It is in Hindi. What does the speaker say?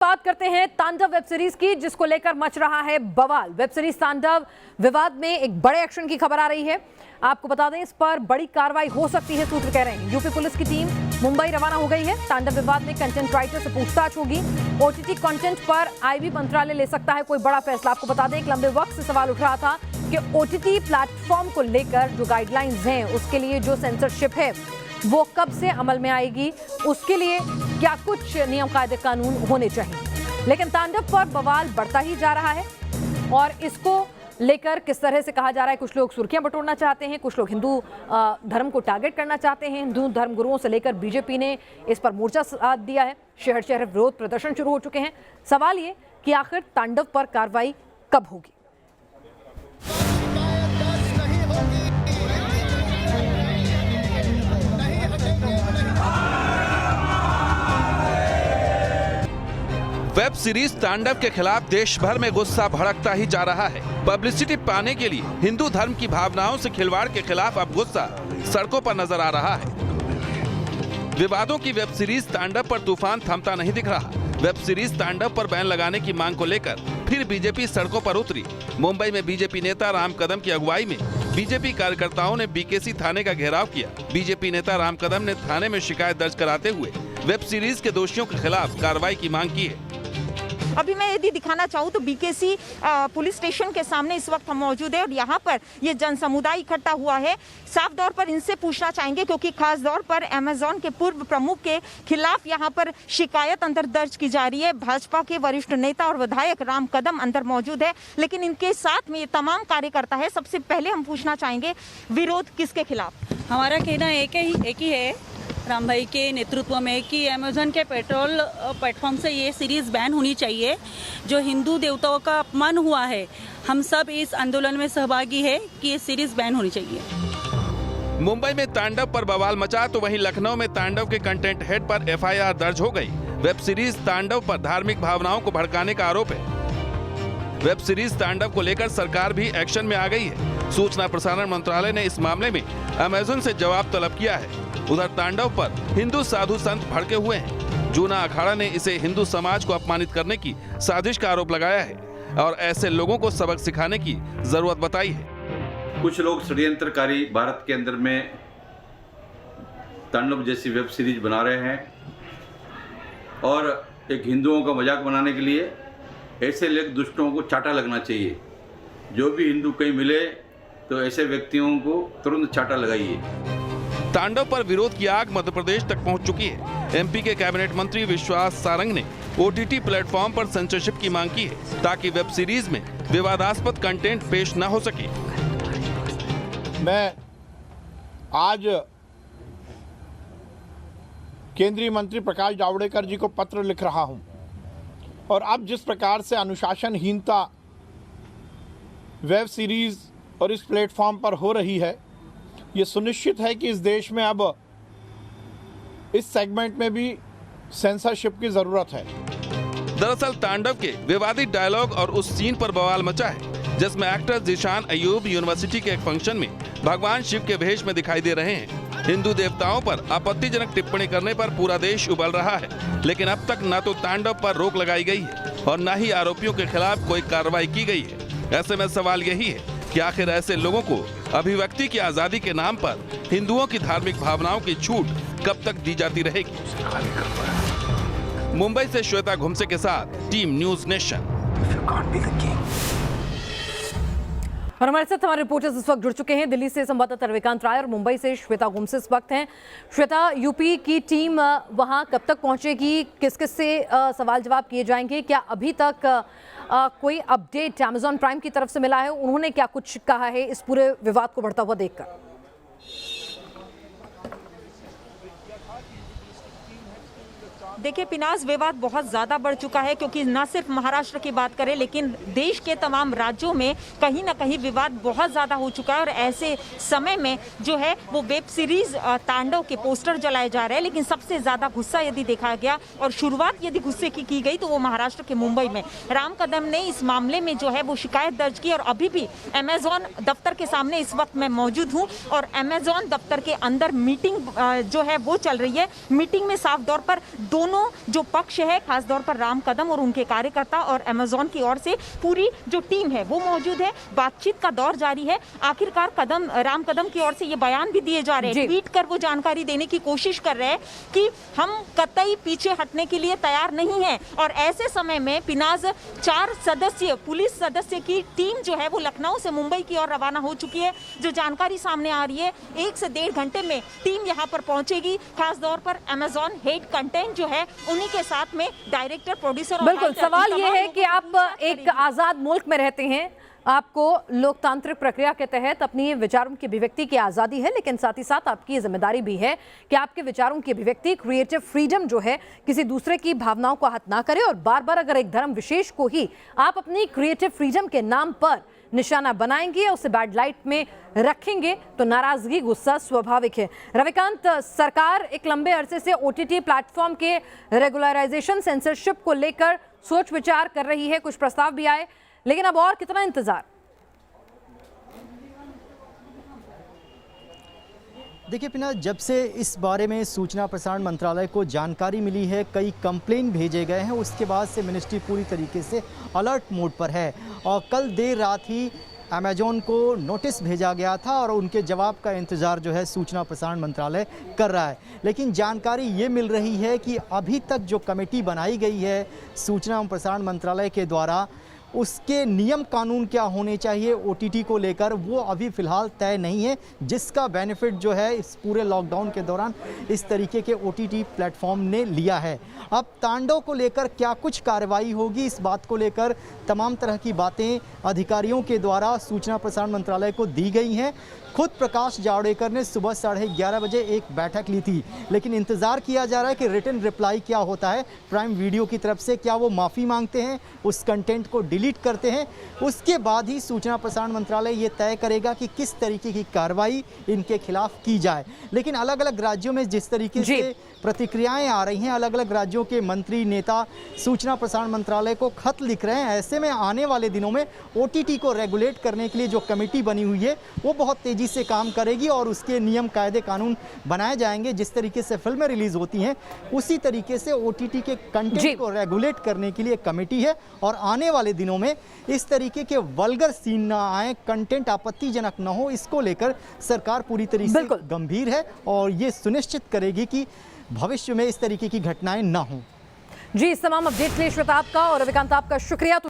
बात करते हैं तांडव वेब सीरीज की, जिसको लेकर मच रहा है बवाल। वेब सीरीज तांडव विवाद में एक बड़े एक्शन की खबर आ रही है। आपको बता दें, इस पर बड़ी कार्रवाई हो सकती है, सूत्र कह रहे हैं। यूपी पुलिस की टीम मुंबई रवाना हो गई है। तांडव विवाद में कंटेंट राइटर से पूछताछ होगी। ओटीटी कंटेंट पर आईबी मंत्रालय ले सकता है कोई बड़ा फैसला। आपको बता दें, एक लंबे वक्त से सवाल उठ रहा था कि ओटीटी प्लेटफॉर्म को लेकर जो गाइडलाइंस हैं, उसके लिए जो सेंसरशिप है वो कब से अमल में आएगी, उसके लिए क्या कुछ नियम कायदे कानून होने चाहिए। लेकिन तांडव पर बवाल बढ़ता ही जा रहा है और इसको लेकर किस तरह से कहा जा रहा है, कुछ लोग सुर्खियां बटोरना चाहते हैं, कुछ लोग हिंदू धर्म को टारगेट करना चाहते हैं। हिंदू धर्म गुरुओं से लेकर बीजेपी ने इस पर मोर्चा साथ दिया है। शहर शहर विरोध प्रदर्शन शुरू हो चुके हैं। सवाल ये कि आखिर तांडव पर कार्रवाई कब होगी। वेब सीरीज तांडव के खिलाफ देश भर में गुस्सा भड़कता ही जा रहा है। पब्लिसिटी पाने के लिए हिंदू धर्म की भावनाओं से खिलवाड़ के खिलाफ अब गुस्सा सड़कों पर नजर आ रहा है। विवादों की वेब सीरीज तांडव पर तूफान थमता नहीं दिख रहा। वेब सीरीज तांडव पर बैन लगाने की मांग को लेकर फिर बीजेपी सड़कों पर उतरी। मुंबई में बीजेपी नेता राम कदम की अगुवाई में बीजेपी कार्यकर्ताओं ने बीकेसी थाने का घेराव किया। बीजेपी नेता राम कदम ने थाने में शिकायत दर्ज कराते हुए वेब सीरीज के दोषियों के खिलाफ कार्रवाई की मांग की है। अभी मैं यदि दिखाना चाहूँ तो बीकेसी पुलिस स्टेशन के सामने इस वक्त हम मौजूद है और यहाँ पर ये जन समुदाय इकट्ठा हुआ है। साफ तौर पर इनसे पूछना चाहेंगे, क्योंकि खास तौर पर अमेजॉन के पूर्व प्रमुख के खिलाफ यहाँ पर शिकायत अंदर दर्ज की जा रही है। भाजपा के वरिष्ठ नेता और विधायक राम कदम अंदर मौजूद है, लेकिन इनके साथ में ये तमाम कार्यकर्ता है। सबसे पहले हम पूछना चाहेंगे, विरोध किसके खिलाफ? हमारा कहना एक ही है राम भाई के नेतृत्व में कि अमेजॉन के पेट्रोल प्लेटफॉर्म से ये सीरीज बैन होनी चाहिए। जो हिंदू देवताओं का अपमान हुआ है, हम सब इस आंदोलन में सहभागी है कि ये सीरीज बैन होनी चाहिए। मुंबई में तांडव पर बवाल मचा तो वहीं लखनऊ में तांडव के कंटेंट हेड पर एफआईआर दर्ज हो गई। वेब सीरीज तांडव पर धार्मिक भावनाओं को भड़काने का आरोप है। वेब सीरीज तांडव को लेकर सरकार भी एक्शन में आ गई है। सूचना प्रसारण मंत्रालय ने इस मामले में अमेजॉन से जवाब तलब किया है। उधर तांडव पर हिंदू साधु संत भड़के हुए हैं। जूना अखाड़ा ने इसे हिंदू समाज को अपमानित करने की साजिश का आरोप लगाया है और ऐसे लोगों को सबक सिखाने की जरूरत बताई है। कुछ लोग षड्यंत्रकारी भारत के अंदर में तांडव जैसी वेब सीरीज बना रहे हैं और एक हिंदुओं का मजाक बनाने के लिए ऐसे लोग दुष्टों को चाटा लगना चाहिए। जो भी हिंदू कहीं मिले तो ऐसे व्यक्तियों को तुरंत चाटा लगाइए। तांडव पर विरोध की आग मध्य प्रदेश तक पहुंच चुकी है। एमपी के कैबिनेट मंत्री विश्वास सारंग ने ओटीटी प्लेटफॉर्म पर सेंसरशिप की मांग की है, ताकि वेब सीरीज में विवादास्पद कंटेंट पेश न हो सके। मैं आज केंद्रीय मंत्री प्रकाश जावड़ेकर जी को पत्र लिख रहा हूं और अब जिस प्रकार से अनुशासनहीनता वेब सीरीज और इस प्लेटफॉर्म पर हो रही है, ये सुनिश्चित है कि इस देश में अब इस सेगमेंट में भी सेंसरशिप की जरूरत है। दरअसल तांडव के विवादित डायलॉग और उस सीन पर बवाल मचा है, जिसमें एक्टर जीशान अयूब यूनिवर्सिटी के एक फंक्शन में भगवान शिव के भेष में दिखाई दे रहे हैं। हिंदू देवताओं पर आपत्तिजनक टिप्पणी करने पर पूरा देश उबल रहा है, लेकिन अब तक न तो तांडव पर रोक लगाई गई है और न ही आरोपियों के खिलाफ कोई कार्रवाई की गई है। ऐसे में सवाल यही है कि आखिर ऐसे लोगों को अभिव्यक्ति की आजादी के नाम पर हिंदुओं की धार्मिक भावनाओं की छूट कब तक दी जाती रहेगी। मुंबई से श्वेता घुमसे के साथ टीम न्यूज नेशन। और हमारे साथ हमारे रिपोर्टर्स इस वक्त जुड़ चुके हैं। दिल्ली से संवाददाता रविकांत राय और मुंबई से श्वेता घुमसे इस वक्त हैं। श्वेता, यूपी की टीम वहां कब तक पहुंचेगी? किस किस से सवाल जवाब किए जाएंगे? क्या अभी तक कोई अपडेट अमेजॉन प्राइम की तरफ से मिला है? उन्होंने क्या कुछ कहा है इस पूरे विवाद को बढ़ता हुआ देखकर? देखिए पिनाज, विवाद बहुत ज़्यादा बढ़ चुका है, क्योंकि न सिर्फ महाराष्ट्र की बात करें लेकिन देश के तमाम राज्यों में कहीं ना कहीं विवाद बहुत ज़्यादा हो चुका है। और ऐसे समय में जो है वो वेब सीरीज तांडव के पोस्टर जलाए जा रहे हैं। लेकिन सबसे ज़्यादा गुस्सा यदि देखा गया और शुरुआत यदि गुस्से की गई तो वो महाराष्ट्र के मुंबई में राम कदम ने इस मामले में जो है वो शिकायत दर्ज की। और अभी भी अमेजॉन दफ्तर के सामने इस वक्त मैं मौजूद हूँ और अमेजॉन दफ्तर के अंदर मीटिंग जो है वो चल रही है। मीटिंग में साफ तौर पर दोनों दोनों जो पक्ष है, खासतौर पर राम कदम और उनके कार्यकर्ता और अमेजॉन की ओर से पूरी जो टीम है वो मौजूद है। बातचीत का दौर जारी है। आखिरकार राम कदम की ओर से ये बयान भी दिए जा रहे हैं, ट्वीट कर वो जानकारी देने की कोशिश कर रहे हैं कि हम कतई पीछे हटने के लिए तैयार नहीं है। और ऐसे समय में पिनाज 4 सदस्य पुलिस सदस्य की टीम जो है वो लखनऊ से मुंबई की ओर रवाना हो चुकी है। जो जानकारी सामने आ रही है 1 से 1.5 घंटे में टीम यहाँ पर पहुंचेगी। खासतौर पर अमेजॉन हेड कंटेंट जो है उन्हीं के साथ में डायरेक्टर, प्रोड्यूसर। बिल्कुल, सवाल ये है कि आप एक आजाद मुल्क में रहते हैं, आपको लोकतांत्रिक प्रक्रिया के तहत अपनी विचारों की अभिव्यक्ति की आज़ादी है, लेकिन साथ ही साथ आपकी ये जिम्मेदारी भी है कि आपके विचारों की अभिव्यक्ति, क्रिएटिव फ्रीडम जो है, किसी दूसरे की भावनाओं को आहत ना करे। और बार बार अगर एक धर्म विशेष को ही आप अपनी क्रिएटिव फ्रीडम के नाम पर निशाना बनाएंगे, उसे बैड लाइट में रखेंगे, तो नाराजगी, गुस्सा स्वाभाविक है। रविकांत, सरकार एक लंबे अरसे से OTT प्लेटफॉर्म के रेगुलराइजेशन, सेंसरशिप को लेकर सोच विचार कर रही है, कुछ प्रस्ताव भी आए, लेकिन अब और कितना इंतजार? देखिए पिना, जब से इस बारे में सूचना प्रसारण मंत्रालय को जानकारी मिली है, कई कंप्लेन भेजे गए हैं, उसके बाद से मिनिस्ट्री पूरी तरीके से अलर्ट मोड पर है। और कल देर रात ही अमेजॉन को नोटिस भेजा गया था और उनके जवाब का इंतज़ार जो है सूचना प्रसारण मंत्रालय कर रहा है। लेकिन जानकारी ये मिल रही है कि अभी तक जो कमेटी बनाई गई है सूचना प्रसारण मंत्रालय के द्वारा, उसके नियम कानून क्या होने चाहिए OTT को लेकर, वो अभी फ़िलहाल तय नहीं है, जिसका बेनिफिट जो है इस पूरे लॉकडाउन के दौरान इस तरीके के OTT प्लेटफॉर्म ने लिया है। अब तांडव को लेकर क्या कुछ कार्रवाई होगी, इस बात को लेकर तमाम तरह की बातें अधिकारियों के द्वारा सूचना प्रसारण मंत्रालय को दी गई हैं। खुद प्रकाश जावड़ेकर ने सुबह 11:30 बजे एक बैठक ली थी, लेकिन इंतज़ार किया जा रहा है कि रिटन रिप्लाई क्या होता है प्राइम वीडियो की तरफ से। क्या वो माफ़ी मांगते हैं, उस कंटेंट को डिलीट करते हैं, उसके बाद ही सूचना प्रसारण मंत्रालय ये तय करेगा कि किस तरीके की कार्रवाई इनके खिलाफ की जाए। लेकिन अलग अलग राज्यों में जिस तरीके से प्रतिक्रियाएं आ रही हैं, अलग अलग राज्यों के मंत्री, नेता सूचना प्रसारण मंत्रालय को खत लिख रहे हैं। ऐसे में आने वाले दिनों में OTT को रेगुलेट करने के लिए जो कमेटी बनी हुई है वो बहुत तेज़ी से काम करेगी और उसके नियम, कायदे, कानून बनाए जाएंगे। जिस तरीके से फिल्में रिलीज़ होती हैं उसी तरीके से OTT के कंटेंट को रेगुलेट करने के लिए कमेटी है। और आने वाले दिनों में इस तरीके के वल्गर सीन ना आए, कंटेंट आपत्तिजनक ना हो, इसको लेकर सरकार पूरी तरीके से गंभीर है और ये सुनिश्चित करेगी कि भविष्य में इस तरीके की घटनाएं ना हों। जी, इस तमाम अपडेट के लिए श्वेता आपका और रविकांत आपका शुक्रिया।